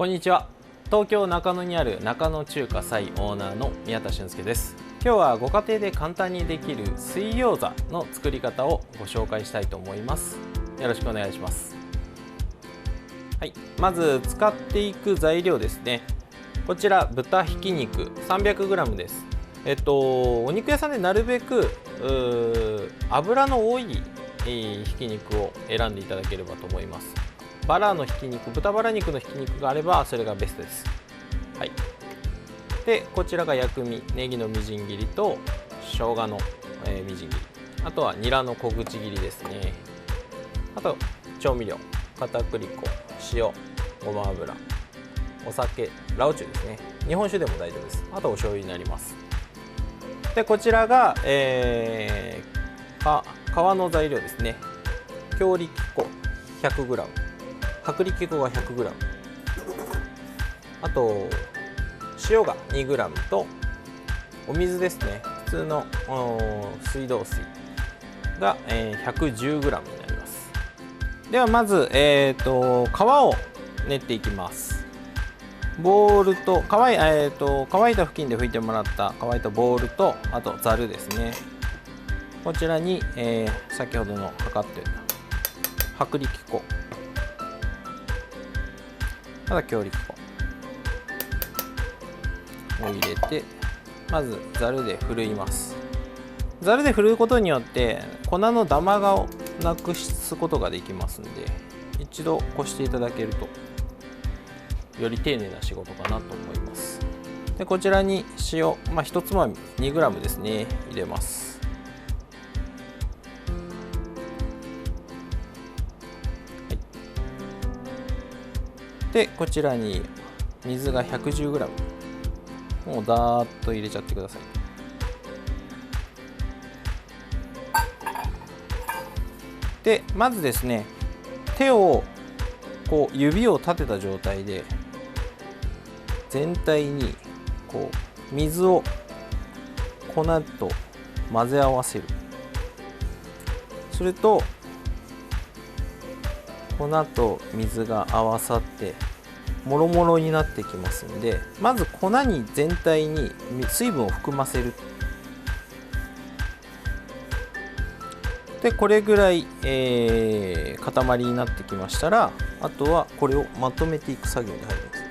こんにちは。東京中野にある中野中華菜オーナーの宮田俊介です。今日はご家庭で簡単にできる水餃子の作り方をご紹介したいと思います。よろしくお願いします。はい、まず使っていく材料ですね。こちら豚ひき肉 300g です。お肉屋さんでなるべく脂の多いひき肉を選んでいただければと思います。バラのひき肉、豚バラ肉のひき肉があればそれがベストです。はい、でこちらが薬味、ネギのみじん切りと生姜の、みじん切り、あとはニラの小口切りですね。あと調味料、片栗粉、塩、ごま油、お酒、ラオチュですね。日本酒でも大丈夫です。あとお醤油になります。でこちらが、皮の材料ですね。強力粉 100g、薄力粉が 100g、 あと塩が 2g とお水ですね。普通の水道水が 110g になります。ではまず、皮を練っていきます。ボウルと乾いた布巾で拭いてもらった乾いたボウルと、あとざるですね。こちらに、先ほどの測って薄力粉、また強力粉を入れて、まずざるでふるいます。ざるでふるうことによって粉のダマをなくすことができますので、一度こしていただけるとより丁寧な仕事かなと思います。でこちらに塩、1つまみ 2g ですね、入れます。でこちらに水が 110g、 もうダーッと入れちゃってください。でまずですね、手をこう指を立てた状態で全体にこう水を粉と混ぜ合わせる。すると粉と水が合わさってもろもろになってきますので、まず粉に全体に水分を含ませる。でこれぐらい、塊になってきましたら、あとはこれをまとめていく作業に入ります。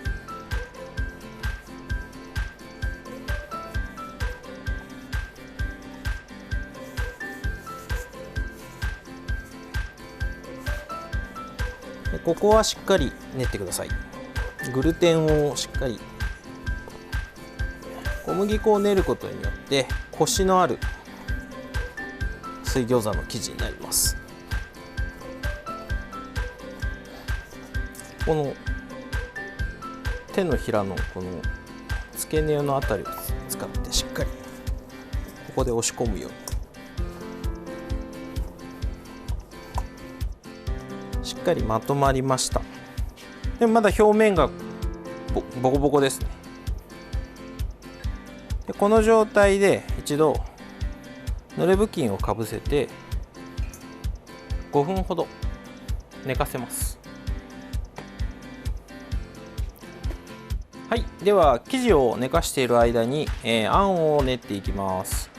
ここはしっかり練ってください。グルテンをしっかり、小麦粉を練ることによってコシのある水餃子の生地になります。この手のひらのこの付け根のあたりを使ってしっかりここで押し込むようにしっかりまとまりました。でもまだ表面がボコボコですね。でこの状態で一度濡れ布巾をかぶせて5分ほど寝かせます。はい、では生地を寝かしている間に、あんを練っていきます。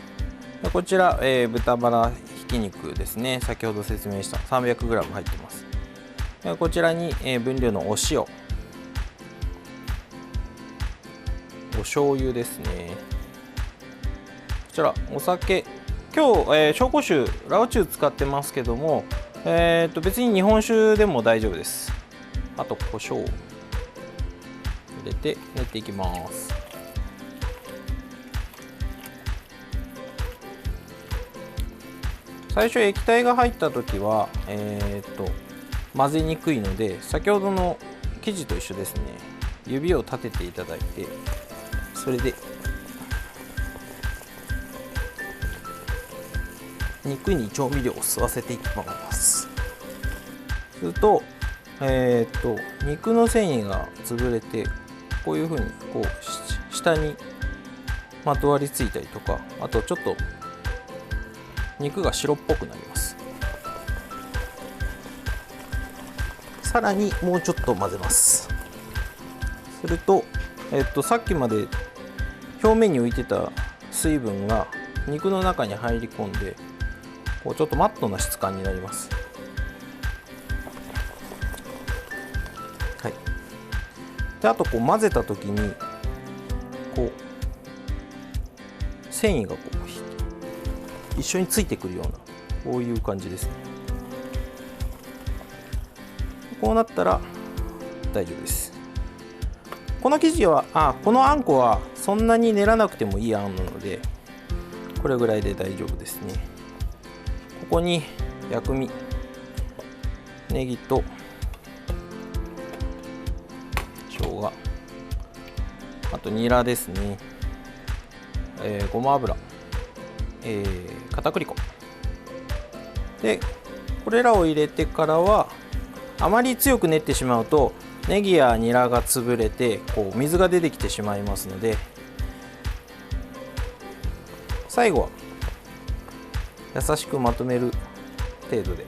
でこちら、豚バラひき肉ですね。先ほど説明した 300g 入ってます。こちらに分量のお塩、お醤油ですね。こちらお酒、今日、紹興酒ラオチュ使ってますけども、別に日本酒でも大丈夫です。あと胡椒を入れて練っていきます。最初液体が入った時は混ぜにくいので、先ほどの生地と一緒ですね。指を立てていただいて、それで肉に調味料を吸わせていきます。すると、肉の繊維が潰れて、こういうふうにこう下にまとわりついたりとか、あとちょっと肉が白っぽくなります。さらにもうちょっと混ぜます。すると、さっきまで表面に浮いてた水分が肉の中に入り込んで、こうちょっとマットな質感になります。はい、であとこう混ぜた時にこう繊維がこう一緒についてくるような、こういう感じですね。こうなったら大丈夫です。この生地はこのあんこはそんなに練らなくてもいいあんなので、これぐらいで大丈夫ですね。ここに薬味、ネギと生姜、あとニラですね、ごま油、片栗粉で、これらを入れてからは、あまり強く練ってしまうとネギやニラが潰れてこう水が出てきてしまいますので、最後は優しくまとめる程度で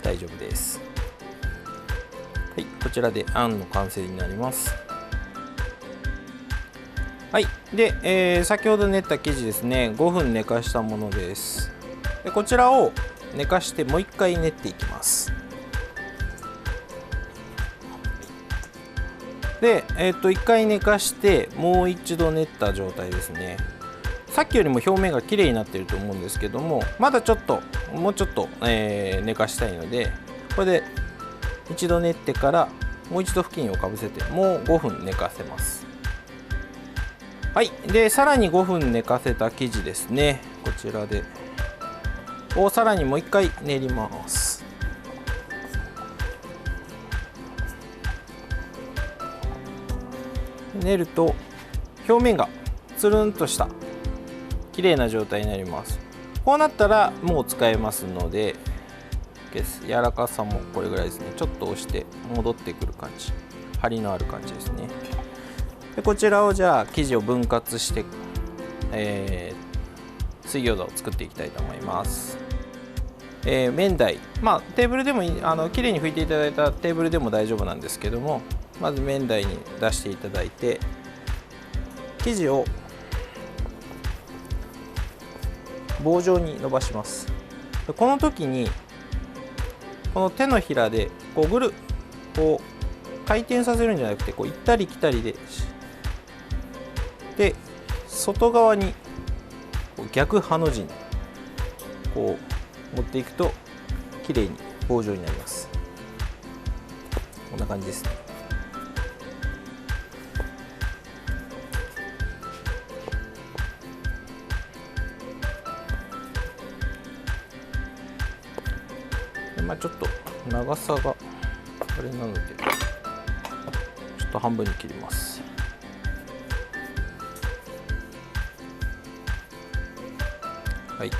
大丈夫です。はい、こちらであんの完成になります。はい、で、先ほど練った生地ですね、5分寝かしたものです。でこちらを寝かしてもう1回練っていきます。で、1回寝かしてもう一度練った状態ですね。さっきよりも表面が綺麗になっていると思うんですけども、まだちょっともうちょっと、寝かしたいので、これで一度練ってからもう一度布巾をかぶせてもう5分寝かせます。はい、でさらに5分寝かせた生地ですね、こちらでをさらにもう1回練ります。練ると表面がつるんとした綺麗な状態になります。こうなったらもう使えますので、柔らかさもこれぐらいですね。ちょっと押して戻ってくる感じ、張りのある感じですね。でこちらをじゃあ生地を分割して、水餃子を作っていきたいと思います。麺台、テーブルでもいい、綺麗に拭いていただいたテーブルでも大丈夫なんですけども、まず麺台に出していただいて、生地を棒状に伸ばします。この時にこの手のひらでこうぐるこう回転させるんじゃなくて、こう行ったり来たりで外側にこう逆ハの字にこう持っていくと綺麗に棒状になります。こんな感じですね。ちょっと長さがあれなのでちょっと半分に切ります。はい、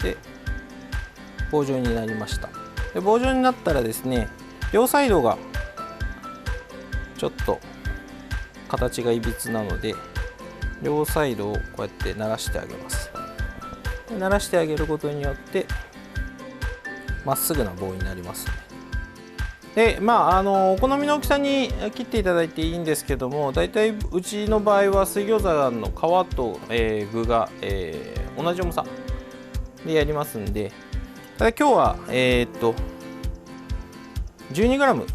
で棒状になりました。で棒状になったらですね、両サイドがちょっと形がいびつなので、両サイドをこうやってならしてあげます。でならしてあげることによってまっすぐな棒になります。でお好みの大きさに切っていただいていいんですけども、だいたいうちの場合は水餃子の皮と、具が、同じ重さでやりますんで、ただ今日は、12g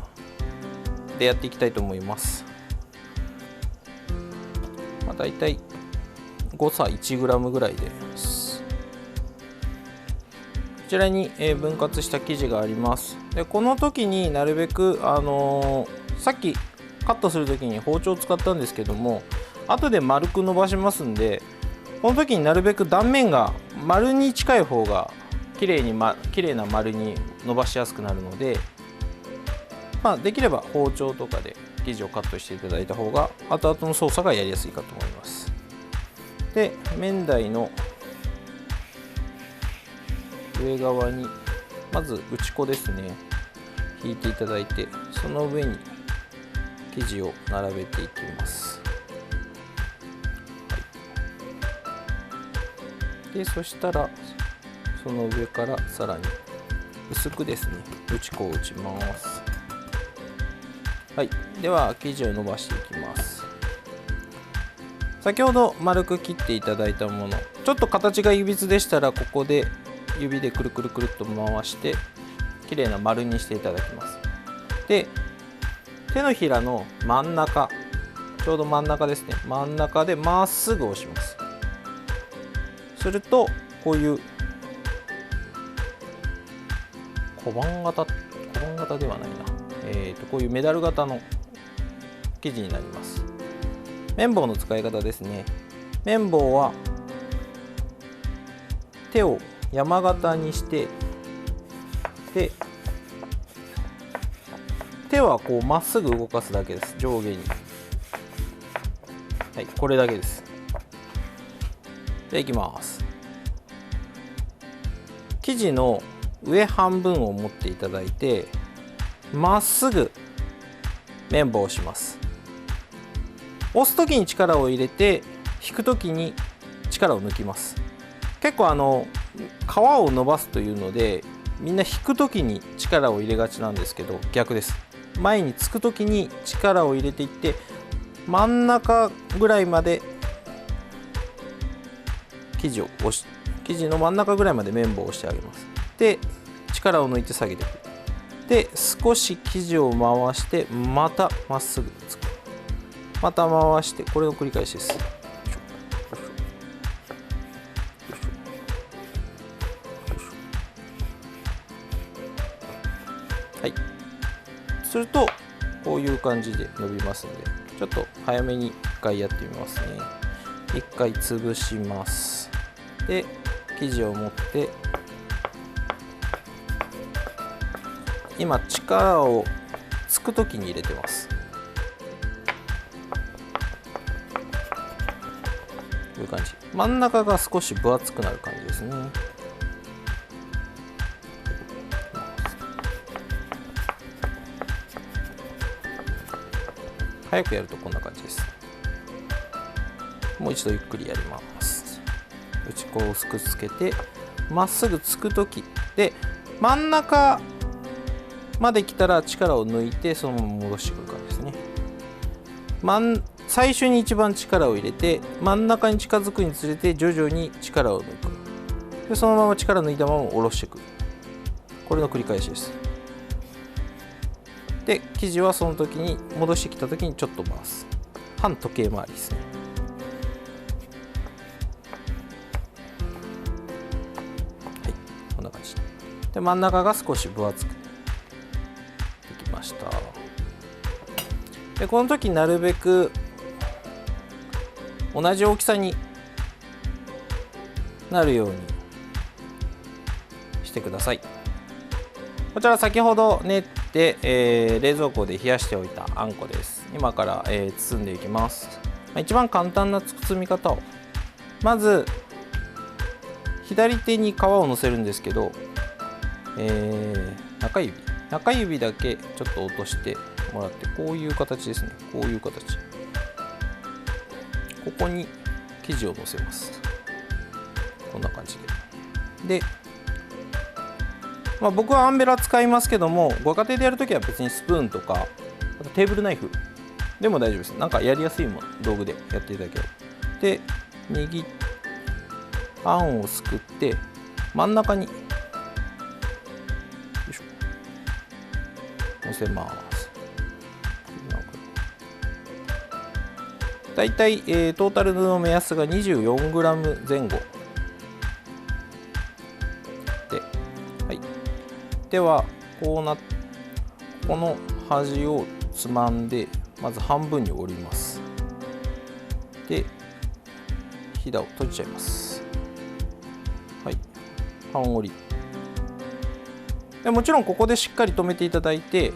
でやっていきたいと思います。だいたい誤差 1g ぐらいです。こちらに分割した生地があります。でこの時になるべく、さっきカットする時に包丁を使ったんですけども、後で丸く伸ばしますんで、この時になるべく断面が丸に近い方が綺麗な丸に伸ばしやすくなるので、できれば包丁とかで生地をカットしていただいた方が後々の操作がやりやすいかと思います。で麺台の上側にまず打ち粉ですね、引いていただいて、その上に生地を並べていきます。でそしたらその上からさらに薄くですね打ち粉を打ちます。はい、では生地を伸ばしていきます。先ほど丸く切っていただいたもの、ちょっと形がいびつでしたらここで指でくるくるくるっと回してきれいな丸にしていただきます。で、手のひらの真ん中、ちょうど真ん中ですね、真ん中でまっすぐ押します。するとこういう小判型ではないな、こういうメダル型の生地になります。綿棒の使い方ですね。綿棒は手を山形にして、で手はこうまっすぐ動かすだけです。上下に、はい、これだけです。でいきます。生地の上半分を持っていただいてまっすぐ綿棒を押します。押す時に力を入れて引く時に力を抜きます。結構皮を伸ばすというのでみんな引く時に力を入れがちなんですけど、逆です。前につく時に力を入れていって真ん中ぐらいまで生地の真ん中ぐらいまで綿棒を押してあげます。で力を抜いて下げていく。で少し生地を回してまたまっすぐつく、また回して、これの繰り返しです。はい、するとこういう感じで伸びますので、ちょっと早めに1回やってみますね。1回潰します。で生地を持って今力をつく時に入れてます。こういう感じ。真ん中が少し分厚くなる感じですね。早くやるとこんな感じです。もう一度ゆっくりやります。打ち粉を薄くつけてまっすぐつく時で真ん中まで来たら力を抜いてそのまま戻してくる感じですね。最初に一番力を入れて真ん中に近づくにつれて徐々に力を抜く。でそのまま力抜いたまま下ろしてくる。これの繰り返しです。で生地はその時に戻してきた時にちょっと回す。反時計回りですね。はい、こんな感じで真ん中が少し分厚くできました。でこの時なるべく同じ大きさになるようにしてください。こちら先ほど練って、冷蔵庫で冷やしておいたあんこです。今から、包んでいきます。一番簡単な包み方を、まず左手に皮をのせるんですけど、中指だけちょっと落としてもらって、こういう形ですね。こういう形、ここに生地をのせます。こんな感じで。僕はアンベラ使いますけども、ご家庭でやるときは別にスプーンとかあとテーブルナイフでも大丈夫です。なんかやりやすい道具でやっていただければ。であんをすくって真ん中にのせます。だいたいトータルの目安が 24g 前後で、はい、ではこの端をつまんでまず半分に折ります。でひだを閉じちゃいます。はい、半折りで、もちろんここでしっかり留めていただいて、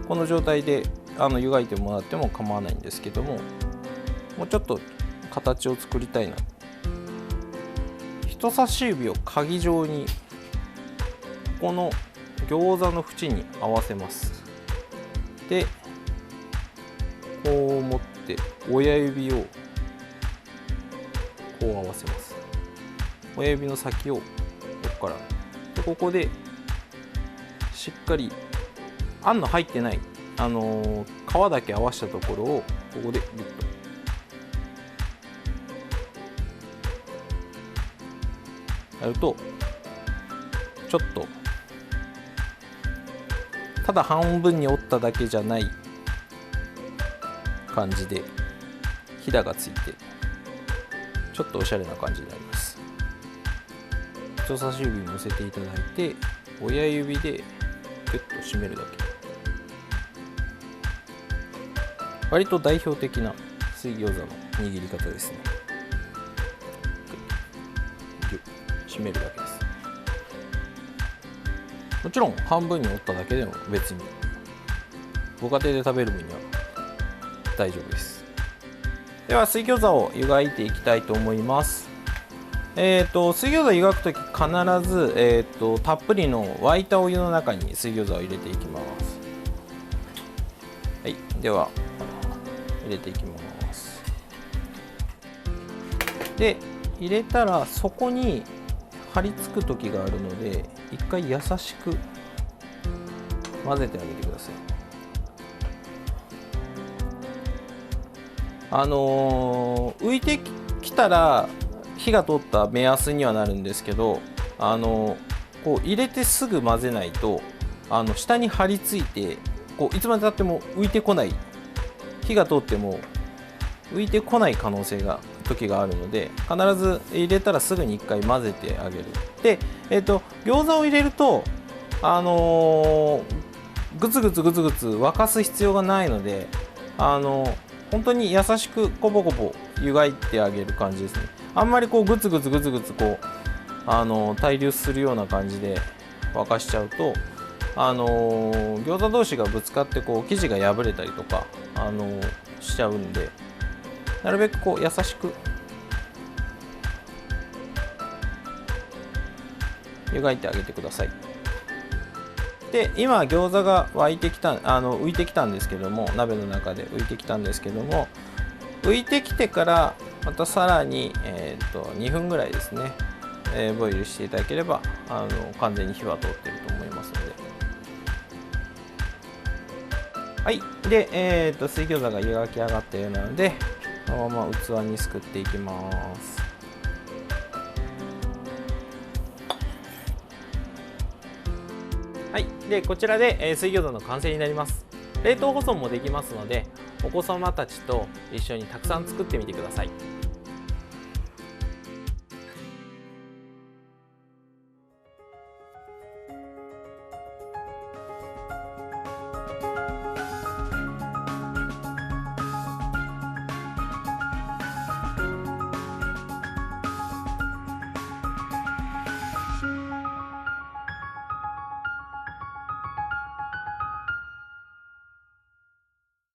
この状態で湯がいてもらっても構わないんですけども、もうちょっと形を作りたいな。人差し指を鍵状にこの餃子の縁に合わせます。でこう持って親指をこう合わせます。親指の先をここからで、ここでしっかりあんの入ってない皮皮だけ合わせたところをここでギュッとやると、ちょっとただ半分に折っただけじゃない感じでひだがついて、ちょっとおしゃれな感じになります。人差し指に乗せていただいて、親指でギュッと締めるだけ。割と代表的な水餃子の握り方ですね。ギュッ締めるだけです。もちろん半分に折っただけでも別にご家庭で食べる分には大丈夫です。では水餃子を湯がいていきたいと思います。水餃子湯がくとき必ず、たっぷりの沸いたお湯の中に水餃子を入れていきます。はい、では入れていきます。で入れたらそこに張り付く時があるので、一回優しく混ぜてあげてください。浮いてきたら火が通った目安にはなるんですけど、こう入れてすぐ混ぜないと下に張り付いて、こういつまでたっても浮いてこない、火が通っても浮いてこない可能性が時があるので、必ず入れたらすぐに1回混ぜてあげる。で、餃子を入れるとグツグツ沸かす必要がないので、本当に優しくコポコポ湯がいてあげる感じですね。あんまりこうグツグツこう対流するような感じで沸かしちゃうと、餃子同士がぶつかってこう生地が破れたりとかしちゃうんで、なるべくこう優しく湯がいてあげてください。で今餃子が浮いてきたんですけども、鍋の中で浮いてきたんですけども、浮いてきてからまたさらに、2分ぐらいですね、ボイルしていただければ完全に火は通っていると思いますので。はい、で、水餃子が湯がき上がったようなので、このまま器にすくっていきます。はい、でこちらで、水餃子の完成になります。冷凍保存もできますので、お子様たちと一緒にたくさん作ってみてください。